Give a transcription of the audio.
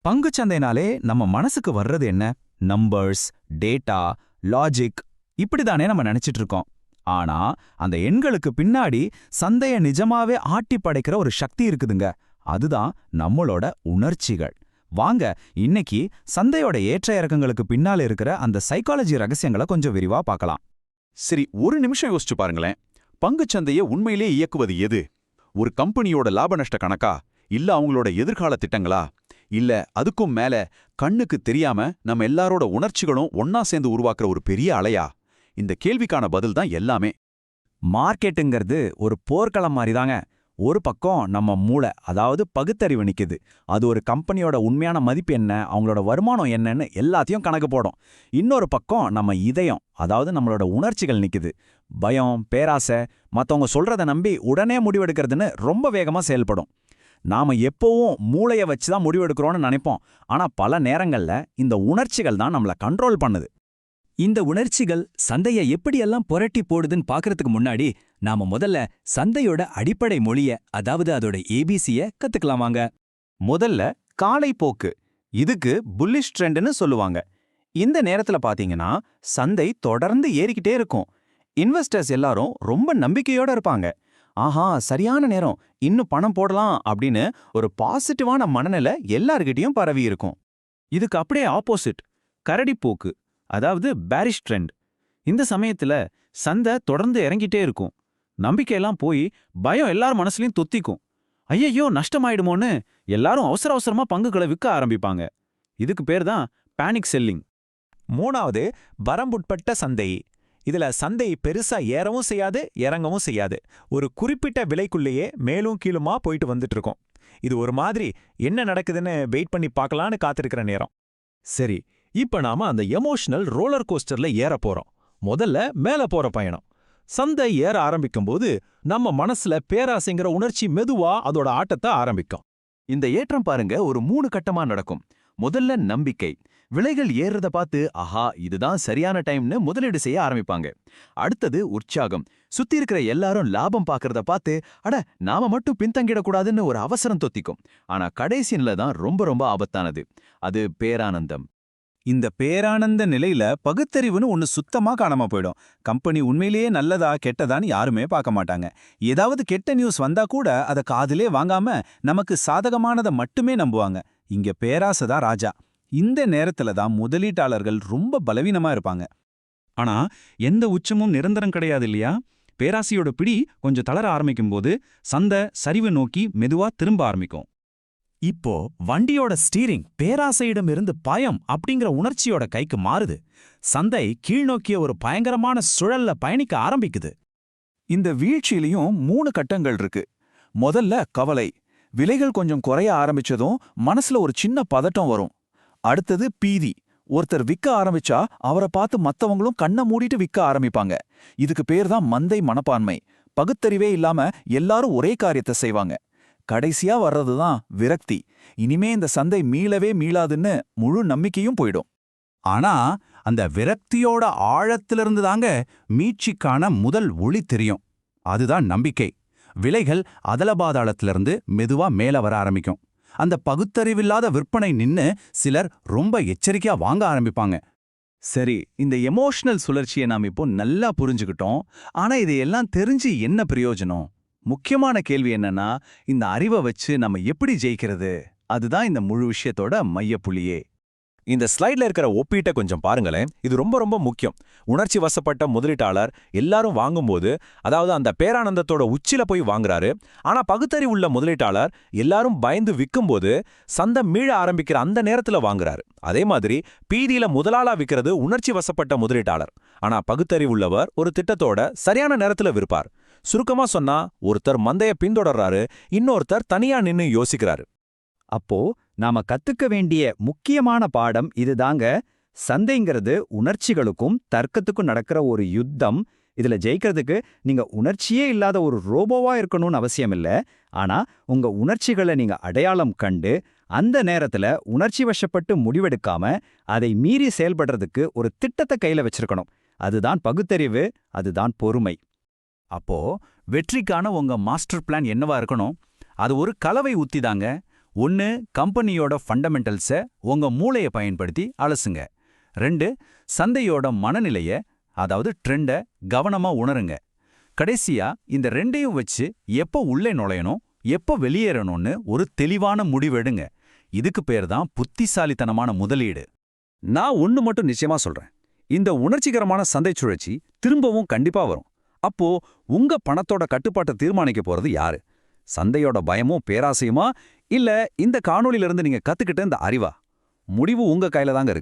பங்குச்சந்தைனாலே நம்ம மனசுக்கு வர்றது என்ன? நம்பர்ஸ், டேட்டா, லாஜிக் இப்படிதானே நம்ம நினைச்சிட்டு இருக்கோம். ஆனா அந்த எண்களுக்கு பின்னாடி சந்தைய நிஜமாவே ஆட்டி படைக்கிற ஒரு சக்தி இருக்குதுங்க. அதுதான் நம்மளோட உணர்ச்சிகள். வாங்க இன்னைக்கு சந்தையோட ஏற்ற இறக்கங்களுக்கு பின்னால இருக்கிற அந்த சைக்காலஜி ரகசியங்களை கொஞ்சம் விரிவா பார்க்கலாம். சரி, ஒரு நிமிஷம் யோசிச்சு பாருங்களேன். பங்குச்சந்தையை உண்மையிலே இயக்குவது எது? ஒரு கம்பெனியோட லாப நஷ்ட கணக்கா? இல்ல அவங்களோட எதிர்கால திட்டங்களா? இல்ல அதுக்கும் மேல கண்ணுக்கு தெரியாம நம்ம எல்லாரோட உணர்ச்சிகளும் ஒன்னா சேர்ந்து உருவாக்குற ஒரு பெரிய அலையா? இந்த கேள்விக்கான பதில் தான் எல்லாமே. மார்க்கெட்டுங்கிறது ஒரு போர்க்களம் மாதிரி தாங்க. ஒரு பக்கம் நம்ம மூளை, அதாவது பகுத்தறிவு நிக்குது. அது ஒரு கம்பெனியோட உண்மையான மதிப்பு என்ன, அவங்களோட வருமானம் என்னன்னு எல்லாத்தையும் கணக்கு போடும். இன்னொரு பக்கம் நம்ம இதயம், அதாவது நம்மளோட உணர்ச்சிகள் நிக்குது. பயம், பேராசை, மத்தவங்க சொல்றத நம்பி உடனே முடிவெடுக்கிறதுன்னு ரொம்ப வேகமா செயல்படும். நாம எப்பவும் மூளைய வச்சு தான் முடிவெடுக்கிறோம்னு நினைப்போம். ஆனா பல நேரங்கள்ல இந்த உணர்ச்சிகள் தான் நம்மள கண்ட்ரோல் பண்ணுது. இந்த உணர்ச்சிகள் சந்தைய எப்படியெல்லாம் புரட்டி போடுதுன்னு பாக்குறதுக்கு முன்னாடி நாம முதல்ல சந்தையோட அடிப்படை மொழிய, அதாவது அதோட ஏபிசிய கத்துக்கலாம் வாங்க. முதல்ல காலை போக்கு. இதுக்கு புல்லிஷ் ட்ரெண்ட்னு சொல்லுவாங்க. இந்த நேரத்துல பாத்தீங்கன்னா சந்தை தொடர்ந்து ஏறிக்கிட்டே இருக்கும். இன்வெஸ்டர்ஸ் எல்லாரும் ரொம்ப நம்பிக்கையோட இருப்பாங்க. ஆஹா, சரியான நேரம், இன்னும் பணம் போடலாம் அப்படின்னு ஒரு பாசிட்டிவான மனநிலை எல்லார்கிட்டயும் பரவி இருக்கும். இதுக்கு அப்படியே ஆப்போசிட் கரடிப்போக்கு, அதாவது பேரிஷ் ட்ரெண்ட். இந்த சமயத்துல சந்தை தொடர்ந்து இறங்கிட்டே இருக்கும். நம்பிக்கையெல்லாம் போய் பயம் எல்லார் மனசுலயும் தொத்திக்கும். ஐயையோ நஷ்டமாயிடுமோன்னு எல்லாரும் அவசர அவசரமா பங்குகளை விற்க ஆரம்பிப்பாங்க. இதுக்கு பேர் தான் பேனிக் செல்லிங். மூணாவது வரம்புட்பட்ட சந்தை. இதுல சந்தை பெருசா ஏறவும் செய்யாது, இறங்கவும் செய்யாது. ஒரு குறிப்பிட்ட விலைக்குள்ளேயே மேலும் கீழுமா போயிட்டு வந்துட்டு இருக்கும். இது ஒரு மாதிரி என்ன நடக்குதுன்னு வெயிட் பண்ணி பார்க்கலான்னு காத்திருக்கிற நேரம். சரி, இப்ப நாம அந்த எமோஷனல் ரோலர் கோஸ்டர்ல ஏற போறோம். முதல்ல மேல போற பயணம். சந்தை ஏற ஆரம்பிக்கும்போது நம்ம மனசுல பேராசைங்கிற உணர்ச்சி மெதுவா அதோட ஆட்டத்தை ஆரம்பிக்கும். இந்த ஏற்றம் பாருங்க, ஒரு 3 கட்டமா நடக்கும். முதல்ல நம்பிக்கை. விலைகள் ஏறுறத பார்த்து ஆஹா இதுதான் சரியான டைம்னு முதலீடு செய்ய ஆரம்பிப்பாங்க. அடுத்தது உற்சாகம். சுத்தி இருக்கிற எல்லாரும் லாபம் பார்க்கறத பார்த்து அட நாம மட்டும் பின்தங்கிடக்கூடாதுன்னு ஒரு அவசரம் தொத்திக்கும். ஆனா கடைசியில தான் ரொம்ப ரொம்ப ஆபத்தானது. அது பேரானந்தம். இந்த பேரானந்த நிலையில பகுத்தறிவுன்னு ஒன்னு சுத்தமா காணாம போயிடும். கம்பெனி உண்மையிலேயே நல்லதா கெட்டதான்னு யாருமே பார்க்க மாட்டாங்க. ஏதாவது கெட்ட நியூஸ் வந்தா கூட அதை காதிலே வாங்காம நமக்கு சாதகமானதை மட்டுமே நம்புவாங்க. இங்க பேராசைதான் ராஜா. இந்த நேரத்துல தான் முதலீட்டாளர்கள் ரொம்ப பலவீனமா இருப்பாங்க. ஆனா எந்த உச்சமும் நிரந்தரம் கிடையாது இல்லையா? பேராசையோட பிடி கொஞ்சம் தளர ஆரம்பிக்கும் போது சந்தை சரிவு நோக்கி மெதுவா திரும்ப ஆரம்பிக்கும். இப்போ வண்டியோட ஸ்டீரிங் பேராசையிடம் இருந்து பயம் அப்படிங்கிற உணர்ச்சியோட கைக்கு மாறுது. சந்தை கீழ்நோக்கிய ஒரு பயங்கரமான சுழல்ல பயணிக்க ஆரம்பிக்குது. இந்த வீழ்ச்சியிலையும் 3 கட்டங்கள் இருக்கு. முதல்ல கவலை. விலைகள் கொஞ்சம் குறைய ஆரம்பிச்சதும் மனசுல ஒரு சின்ன பதட்டம் வரும். அடுத்தது பீதி. ஒருத்தர் விற்க ஆரம்பிச்சா அவரை பார்த்து மத்தவங்களும் கண்ணை மூடிட்டு விற்க ஆரம்பிப்பாங்க. இதுக்கு பேர் தான் மந்தை மனப்பான்மை. பகுத்தறிவே இல்லாம எல்லாரும் ஒரே காரியத்தை செய்வாங்க. கடைசியா வர்றதுதான் விரக்தி. இனிமே இந்த சந்தை மீளவே மீளாதுன்னு முழு நம்பிக்கையும் போயிடும். ஆனா அந்த விரக்தியோட ஆழத்திலிருந்து தாங்க மீட்சிக்கான முதல் ஒளி தெரியும். அதுதான் நம்பிக்கை. விலைகள் அதலபாதாளத்திலிருந்து மெதுவா மேல வர ஆரம்பிக்கும். அந்த பகுத்தறிவில்லாத விற்பனை நின்னு சிலர் ரொம்ப எச்சரிக்கையா வாங்க ஆரம்பிப்பாங்க. சரி, இந்த எமோஷனல் சுழற்சியை நாம் இப்போ நல்லா புரிஞ்சுக்கிட்டோம். ஆனா இதையெல்லாம் தெரிஞ்சு என்ன பிரயோஜனம்? முக்கியமான கேள்வி என்னன்னா, இந்த அறிவை வச்சு நம்ம எப்படி ஜெயிக்கிறது? அதுதான் இந்த முழு விஷயத்தோட மையப்புள்ளியே. இந்த ஸ்லைட்ல இருக்கிற ஒப்பீட்டை கொஞ்சம் பாருங்களேன். இது ரொம்ப ரொம்ப முக்கியம். உணர்ச்சி வசப்பட்ட முதலீட்டாளர் எல்லாரும் வாங்கும்போது, அதாவது அந்த பேரானந்தத்தோட உச்சில போய் வாங்குறாரு. ஆனா பகுத்தறிவு உள்ள முதலீட்டாளர் எல்லாரும் பயந்து விற்கும்போது சந்தை மீழ ஆரம்பிக்கிற அந்த நேரத்துல வாங்குறாரு. அதே மாதிரி பீதியில முதலாளா விற்கிறது உணர்ச்சி வசப்பட்ட முதலீட்டாளர். ஆனா பகுத்தறிவு உள்ளவர் ஒரு திட்டத்தோட சரியான நேரத்துல விற்பார். சுருக்கமா சொன்னா, ஒருத்தர் மந்தைய பின்தொடர்றாரு, இன்னொருத்தர் தனியா நின்னு யோசிக்கிறாரு. அப்போ நாம கத்துக்க வேண்டிய முக்கியமான பாடம் இதுதாங்க. சந்தைங்கிறது உணர்ச்சிகளுக்கும் தர்க்கத்துக்கும் நடக்கிற ஒரு யுத்தம். இதுல ஜெயிக்கிறதுக்கு நீங்க உணர்ச்சியே இல்லாத ஒரு ரோபோவா இருக்கணும்னு அவசியம் இல்ல. ஆனா உங்க உணர்ச்சிகளை நீங்க அடையாளம் கண்டு அந்த நேரத்துல உணர்ச்சி வசப்பட்டு முடிவெடுக்காம அதை மீறி செயல்படுறதுக்கு ஒரு திட்டத்தை கையில வச்சிருக்கணும். அதுதான் பகுத்தறிவு, அதுதான் பொறுமை. அப்போ வெற்றிக்கான உங்க மாஸ்டர் பிளான் என்னவா இருக்கணும்? அது ஒரு கலவை உத்திதாங்க. 1 கம்பெனியோட ஃபண்டமெண்டல்ஸை உங்க மூளையை பயன்படுத்தி அலசுங்க. 2 சந்தையோட மனநிலைய, அதாவது ட்ரெண்ட கவனமா உணருங்க. கடைசியா இந்த 2யும் வச்சு எப்போ உள்ளே நுழையணும், எப்போ வெளியேறணும்னு ஒரு தெளிவான முடிவெடுங்க. இதுக்கு பேர் தான் புத்திசாலித்தனமான முதலீடு. நான் ஒண்ணு மட்டும் நிச்சயமா சொல்றேன். இந்த உணர்ச்சிகரமான சந்தை சுழற்சி திரும்பவும் கண்டிப்பா வரும். அப்போ உங்க பணத்தோட கட்டுப்பாட்டை தீர்மானிக்க போறது யாரு? சந்தையோட பயமும் பேராசையுமா, இல்ல இந்த காணொளியிலிருந்து நீங்க கத்துக்கிட்ட இந்த அறிவா? முடிவு உங்க கையில தாங்க இருக்கு.